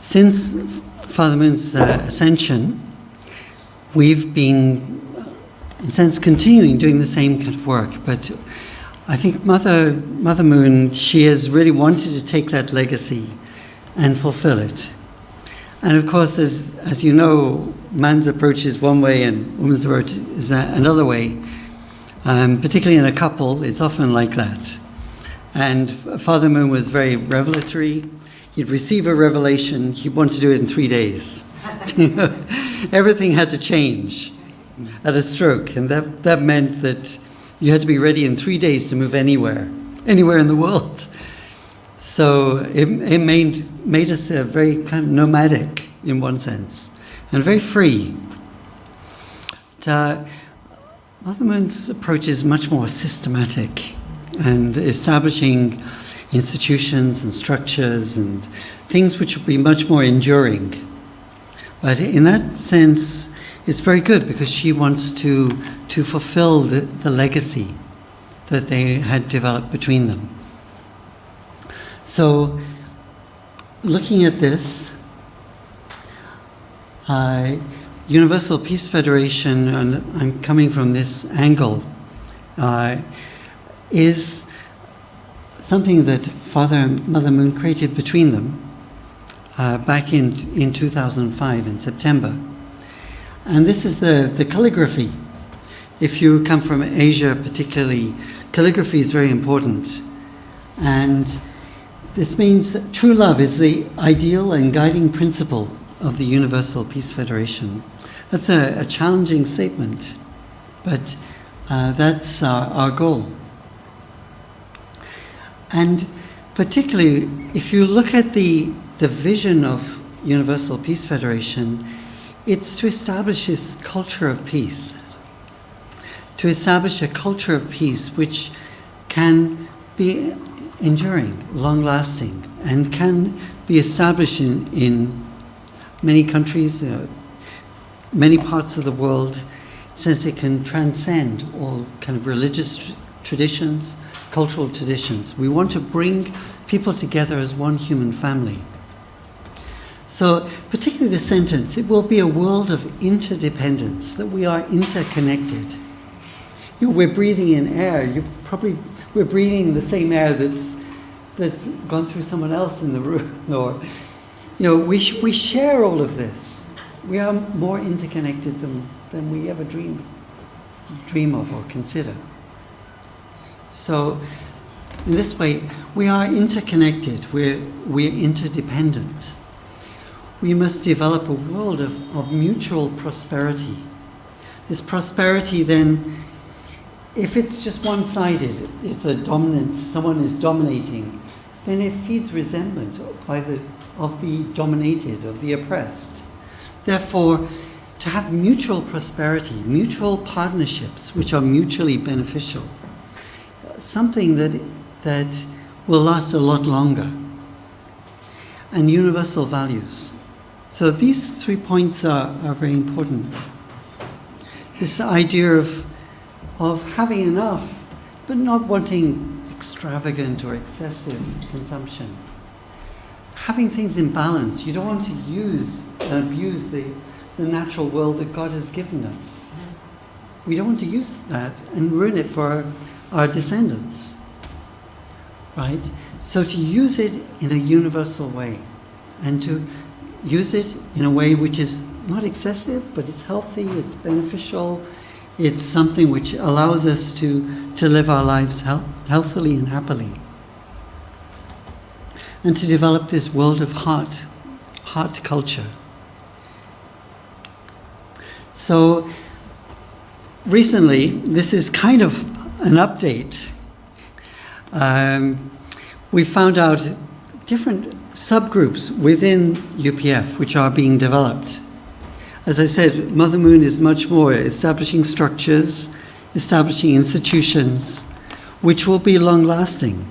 Since Father Moon's ascension, we've been, in a sense, continuing doing the same kind of work. But I think Mother Moon, she has really wanted to take that legacy and fulfill it. And of course, as you know, man's approach is one way and woman's approach is another way. Particularly in a couple, it's often like that. And Father Moon was very revelatory. He'd receive a revelation, he'd want to do it in 3 days. Everything had to change at a stroke, and that meant that you had to be ready in 3 days to move anywhere in the world. So it made us very kind of nomadic in one sense, and very free. Mother Moon's approach is much more systematic and establishing institutions and structures and things which will be much more enduring. But in that sense, it's very good because she wants to fulfill the legacy that they had developed between them. So, looking at this, Universal Peace Federation, and I'm coming from this angle, is something that Father and Mother Moon created between them back in 2005 in September. And this is the calligraphy. If you come from Asia particularly, calligraphy is very important. And this means that true love is the ideal and guiding principle of the Universal Peace Federation. That's a challenging statement, but that's our goal. And particularly, if you look at the vision of Universal Peace Federation, it's to establish this culture of peace. To establish a culture of peace which can be enduring, long-lasting, and can be established in many countries, many parts of the world, since it can transcend all kind of religious traditions, cultural traditions. We want to bring people together as one human family. So, particularly the sentence, it will be a world of interdependence, that we are interconnected. We're breathing in air. We're breathing the same air that's gone through someone else in the room. Or, we share all of this. We are more interconnected than we ever dream of or consider. So, in this way, we are interconnected. We're interdependent. We must develop a world of mutual prosperity. This prosperity then, if it's just one-sided, it's a dominant, someone is dominating, then it feeds resentment of the dominated, of the oppressed. Therefore, to have mutual prosperity, mutual partnerships which are mutually beneficial, something that will last a lot longer, and universal values. So these 3 points are very important. This idea of having enough, but not wanting extravagant or excessive consumption. Having things in balance. You don't want to use and abuse the natural world that God has given us. We don't want to use that and ruin it for our descendants. Right? So to use it in a universal way, and to use it in a way which is not excessive, but it's healthy, it's beneficial, it's something which allows us to live our lives healthily and happily. And to develop this world of heart culture. So recently, this is kind of an update. We found out different subgroups within UPF which are being developed. As I said, Mother Moon is much more establishing structures, establishing institutions, which will be long-lasting.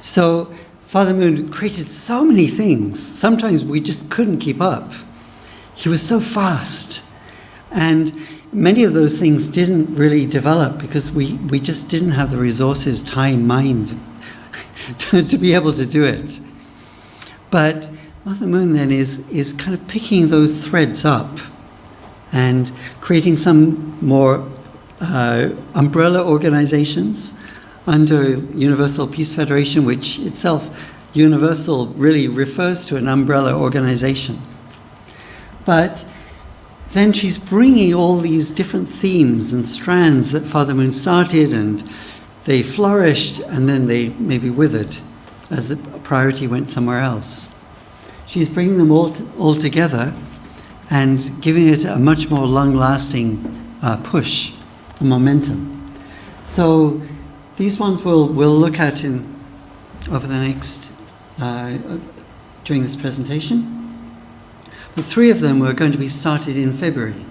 So Father Moon created so many things. Sometimes we just couldn't keep up. He was so fast. And many of those things didn't really develop because we just didn't have the resources, time, mind to be able to do it. But Mother Moon then is kind of picking those threads up and creating some more umbrella organizations under Universal Peace Federation, which itself, universal, really refers to an umbrella organization. But then she's bringing all these different themes and strands that Father Moon started, and they flourished and then they maybe withered as the priority went somewhere else. She's bringing them all together and giving it a much more long-lasting push, a momentum. So these ones we'll look at over the next, during this presentation. But 3 of them are going to be started in February.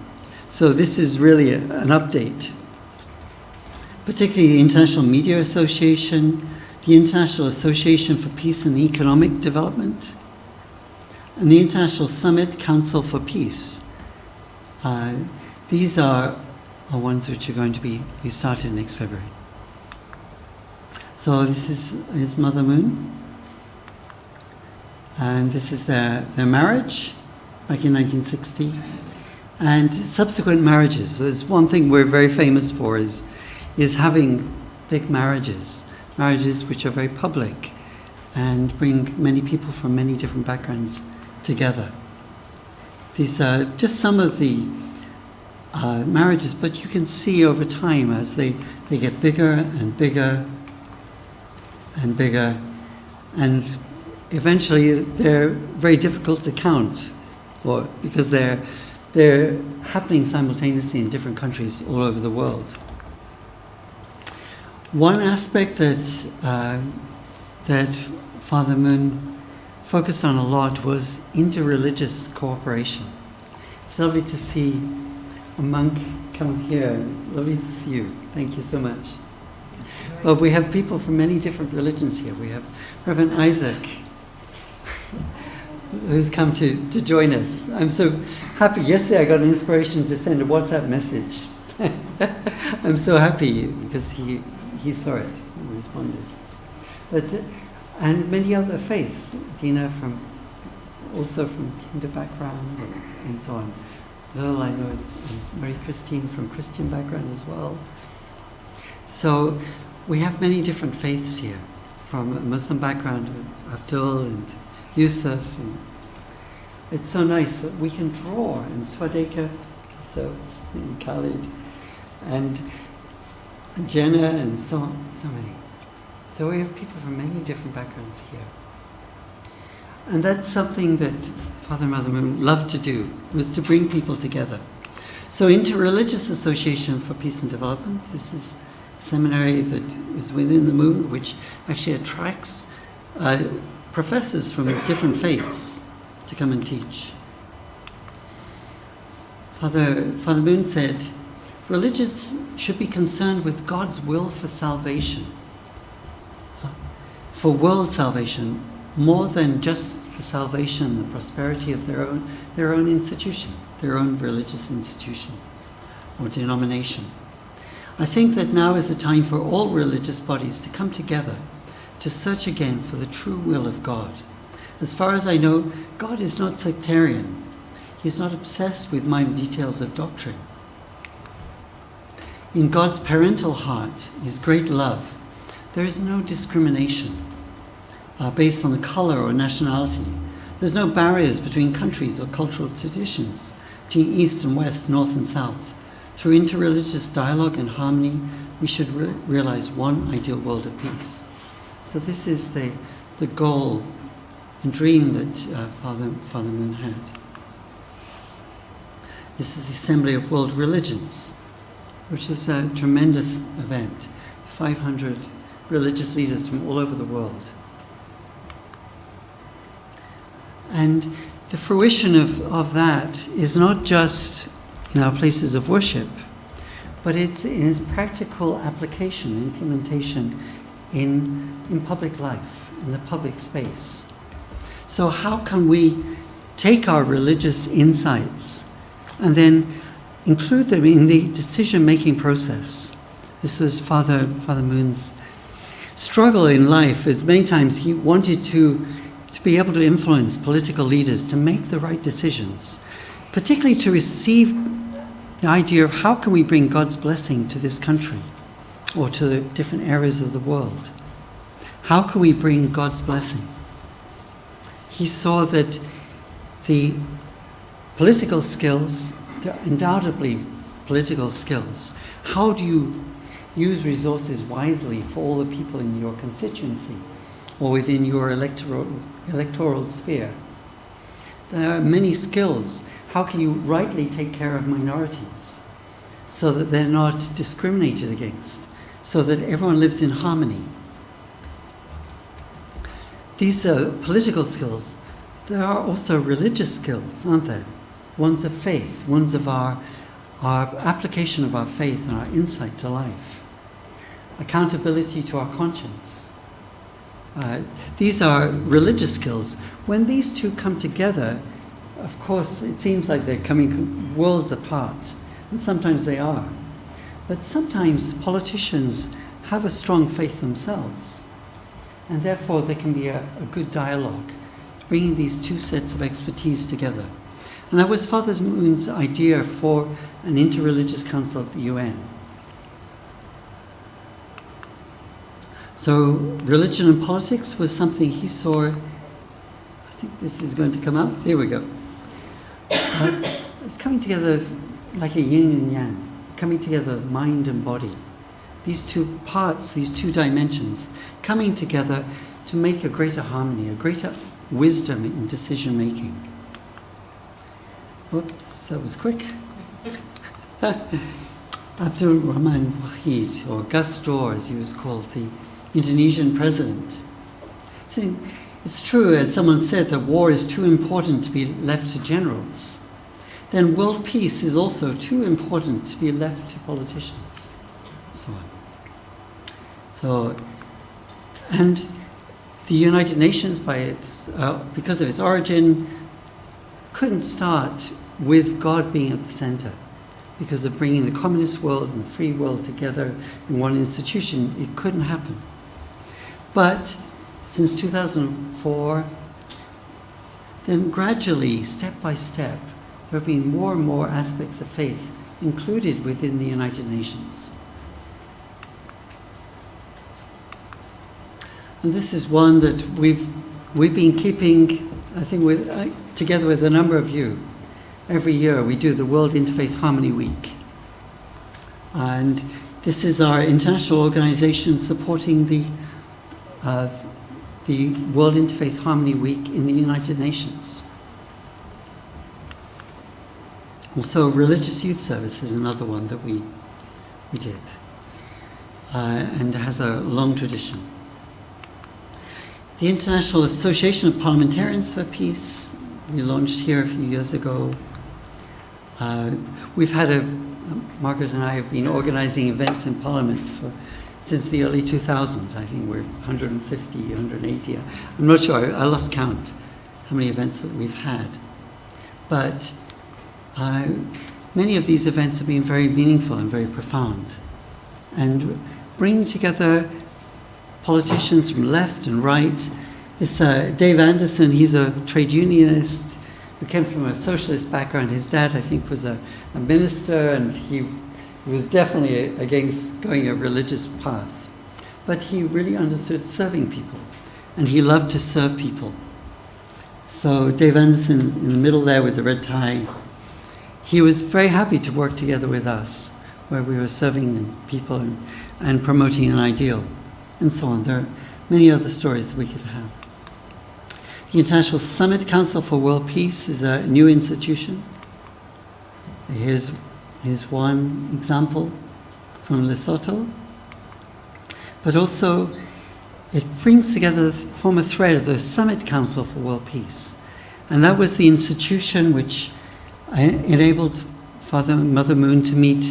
So this is really an update. Particularly the International Media Association, the International Association for Peace and Economic Development, and the International Summit Council for Peace. These are ones which are going to be started next February. So this is Mother Moon. And this is their marriage back in 1960. And subsequent marriages. So there's one thing we're very famous for is having big marriages which are very public and bring many people from many different backgrounds together. These are just some of the marriages, but you can see over time as they get bigger and bigger and bigger, and eventually they're very difficult to count, because they're happening simultaneously in different countries all over the world. One aspect that Father Moon focused on a lot was interreligious cooperation. It's lovely to see a monk come here. Lovely to see you. Thank you so much. Well, we have people from many different religions here. We have Reverend Isaac, who's come to join us. I'm so happy. Yesterday I got an inspiration to send a WhatsApp message. I'm so happy because he saw it and responded. And many other faiths. Dina also from Hindu background and so on. Lil, I know, is Marie Christine from Christian background as well. So we have many different faiths here, from a Muslim background, Abdul and Yusuf. And it's so nice that we can draw, and Swadeka, and Khalid, and Jenna, and so many. So we have people from many different backgrounds here. And that's something that Father and Mother Moon loved to do, was to bring people together. So Interreligious Association for Peace and Development, this is a seminary that is within the movement, which actually attracts professors from different faiths to come and teach. Father Moon said, religious should be concerned with God's will for salvation, for world salvation, more than just the salvation, the prosperity of their own institution, their own religious institution or denomination. I think that now is the time for all religious bodies to come together to search again for the true will of God. As far as I know, God is not sectarian. He is not obsessed with minor details of doctrine. In God's parental heart, his great love, there is no discrimination based on the color or nationality. There's no barriers between countries or cultural traditions, between East and West, North and South. Through interreligious dialogue and harmony, we should realize one ideal world of peace. So this is the goal and dream that Father Moon had. This is the Assembly of World Religions, which is a tremendous event, 500 religious leaders from all over the world. And the fruition of that is not just in our places of worship, but it's in its practical application, implementation in public life, in the public space. So how can we take our religious insights and then include them in the decision-making process? This was Father Moon's struggle in life, as many times he wanted to to be able to influence political leaders to make the right decisions, particularly to receive the idea of how can we bring God's blessing to this country or to the different areas of the world. How can we bring God's blessing? He saw that the political skills, they're undoubtedly political skills. How do you use resources wisely for all the people in your constituency or within your electoral sphere? There are many skills. How can you rightly take care of minorities so that they're not discriminated against, so that everyone lives in harmony? These are political skills. There are also religious skills, aren't there? Ones of faith, ones of our application of our faith and our insight to life. Accountability to our conscience. These are religious skills. When these two come together, of course, it seems like they're coming worlds apart, and sometimes they are. But sometimes politicians have a strong faith themselves, and therefore there can be a good dialogue, bringing these two sets of expertise together. And that was Father Moon's idea for an interreligious council at the UN. So religion and politics was something he saw. I think this is going to come out. There we go. It's coming together like a yin and yang, coming together mind and body. These two parts, these two dimensions, coming together to make a greater harmony, a greater wisdom in decision making. Whoops, that was quick. Abdul Rahman Wahid, or Gus Dor as he was called, the Indonesian president, saying, it's true, as someone said, that war is too important to be left to generals. Then world peace is also too important to be left to politicians, and so on. So, and the United Nations, because of its origin, couldn't start with God being at the center. Because of bringing the communist world and the free world together in one institution, it couldn't happen. But since 2004, then gradually, step by step, there have been more and more aspects of faith included within the United Nations. And this is one that we've been keeping, I think, together with a number of you. Every year we do the World Interfaith Harmony Week. And this is our international organization supporting the World Interfaith Harmony Week in the United Nations. Also, Religious Youth Service is another one that we did, and has a long tradition. The International Association of Parliamentarians for Peace, we launched here a few years ago. We've had Margaret and I have been organizing events in Parliament since the early 2000s. I think we're 150, 180. I'm not sure, I lost count how many events that we've had. But many of these events have been very meaningful and very profound. And bringing together politicians from left and right. This Dave Anderson, he's a trade unionist who came from a socialist background. His dad, I think, was a minister, and he was definitely against going a religious path. But he really understood serving people, and he loved to serve people. So Dave Anderson, in the middle there with the red tie, he was very happy to work together with us, where we were serving people and promoting an ideal, and so on. There are many other stories that we could have. The International Summit Council for World Peace is a new institution. Here's one example from Lesotho. But also, it brings together, form a thread of the Summit Council for World Peace. And that was the institution which enabled Father and Mother Moon to meet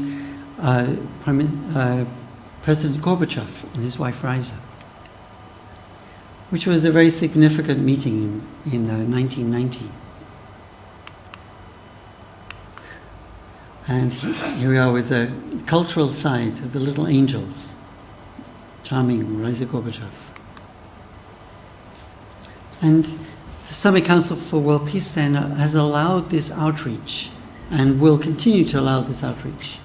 President Gorbachev and his wife Riza, which was a very significant meeting in 1990. And here we are with the cultural side of the little angels, charming Riza Gorbachev. And the Summit Council for World Peace then has allowed this outreach and will continue to allow this outreach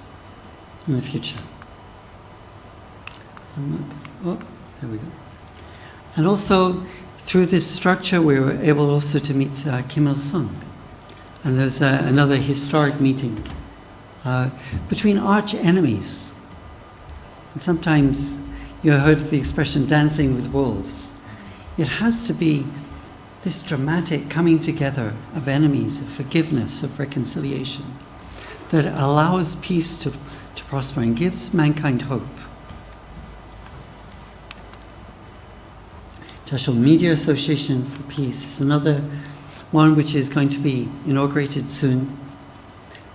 in the future. Oh, there we go. And also, through this structure, we were able also to meet Kim Il-sung. And there's another historic meeting between arch enemies. And sometimes you heard the expression dancing with wolves. It has to be this dramatic coming together of enemies, of forgiveness, of reconciliation, that allows peace to prosper and gives mankind hope. International Media Association for Peace is another one which is going to be inaugurated soon.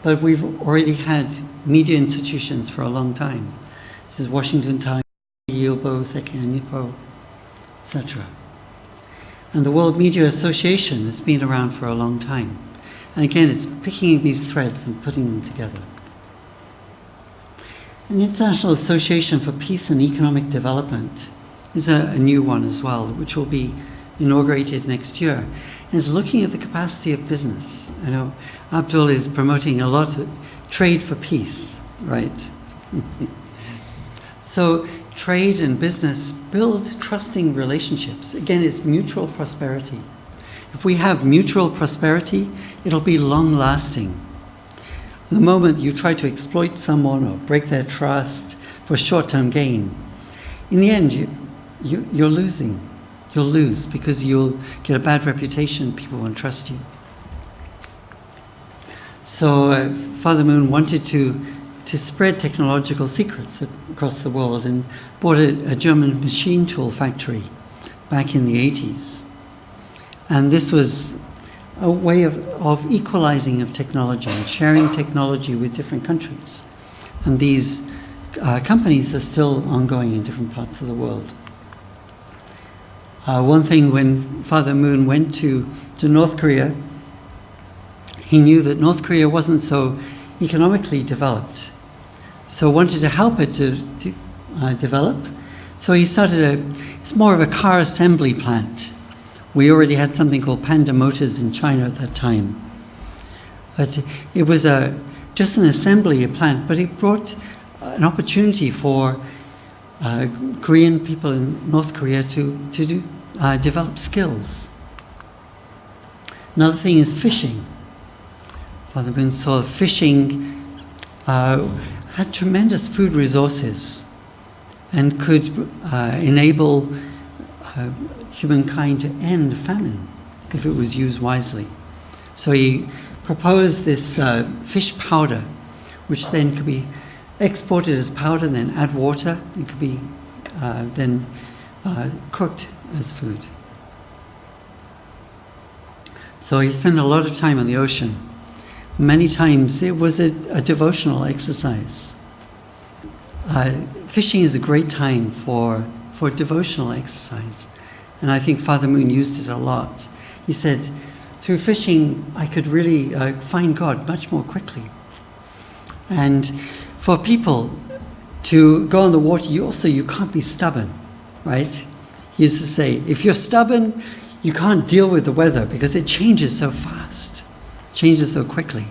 But we've already had media institutions for a long time. This is Washington Times, Yilbo, Sekai Nippo, etc. And the World Media Association has been around for a long time. And again, it's picking these threads and putting them together. An International Association for Peace and Economic Development is a new one as well, which will be inaugurated next year. And it's looking at the capacity of business. I know Abdul is promoting a lot of trade for peace, right? So trade and business build trusting relationships. Again, it's mutual prosperity. If we have mutual prosperity, it'll be long-lasting. The moment you try to exploit someone or break their trust for short-term gain, in the end, you're losing. You'll lose because you'll get a bad reputation, people won't trust you. So Father Moon wanted to spread technological secrets across the world and bought a German machine tool factory back in the 80s. And this was a way of equalizing of technology and sharing technology with different countries. And these companies are still ongoing in different parts of the world. One thing, when Father Moon went to North Korea, he knew that North Korea wasn't so economically developed, so wanted to help it to develop. So he started it's more of a car assembly plant. We already had something called Panda Motors in China at that time. But it was just an assembly plant, but it brought an opportunity for Korean people in North Korea to develop skills. Another thing is fishing. Father Moon saw fishing had tremendous food resources and could enable humankind to end famine if it was used wisely. So he proposed this fish powder, which then could be exported as powder, then add water. It could be then cooked as food. So he spent a lot of time on the ocean. Many times it was a devotional exercise. Fishing is a great time for devotional exercise. And I think Father Moon used it a lot. He said, through fishing, I could really find God much more quickly. And for people to go on the water, you can't be stubborn, right? He used to say, if you're stubborn, you can't deal with the weather because it changes so fast, changes so quickly.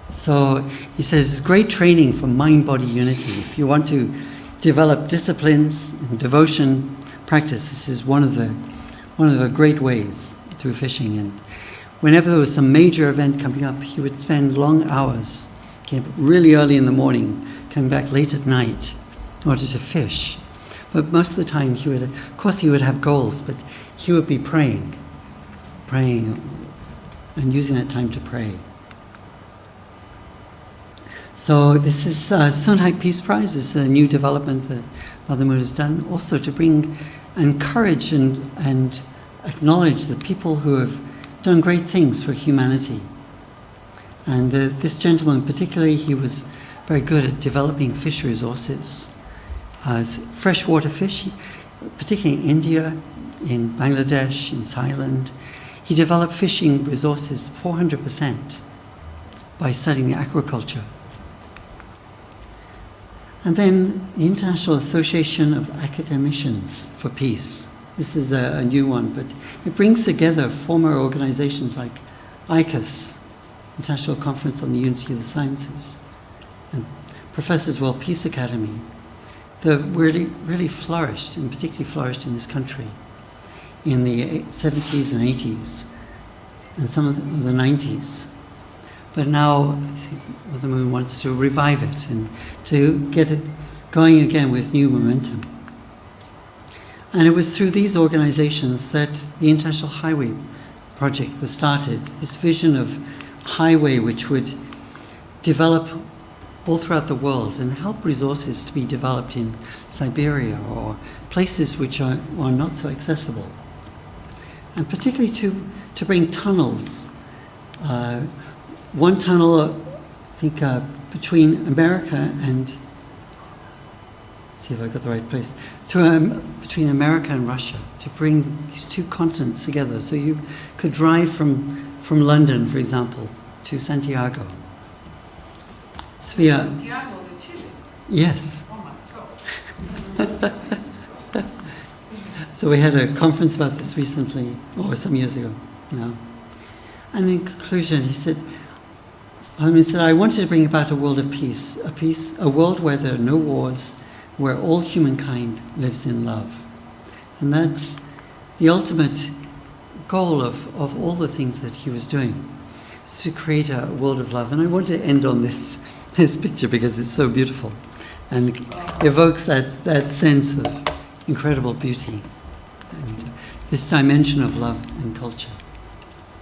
So he says it's great training for mind-body unity. If you want to develop disciplines and devotion practice, this is one of the great ways through fishing. And whenever there was some major event coming up, he would spend long hours, came up really early in the morning, coming back late at night in order to fish. But most of the time he would have goals, but he would be praying and using that time to pray. So this is Sunhak Peace Prize. This is a new development that Father Moon has done, also to bring encourage and acknowledge the people who have done great things for humanity. And this gentleman particularly, he was very good at developing fish resources. Freshwater fish, particularly in India, in Bangladesh, in Thailand. He developed fishing resources 400% by studying aquaculture. And then the International Association of Academicians for Peace. This is a new one, but it brings together former organizations like ICUS, International Conference on the Unity of the Sciences, and Professors World Peace Academy. That really flourished, and particularly flourished in this country in the 70s and 80s, and some of the 90s. But now, I think Mother Moon wants to revive it and to get it going again with new momentum. And it was through these organizations that the International Highway Project was started, this vision of highway which would develop all throughout the world and help resources to be developed in Siberia or places which are not so accessible. And particularly to bring tunnels. One tunnel, I think, between America and, see if I got the right place, between America and Russia, to bring these two continents together. So you could drive from London, for example, to Santiago. So we are, Santiago de Chile? yes. Oh my God. So we had a conference about this recently, or some years ago now. And in conclusion, he said, I wanted to bring about a world of peace, a world where there are no wars, where all humankind lives in love. And that's the ultimate goal of all the things that he was doing, is to create a world of love. And I want to end on this picture because it's so beautiful and evokes that sense of incredible beauty and this dimension of love and culture.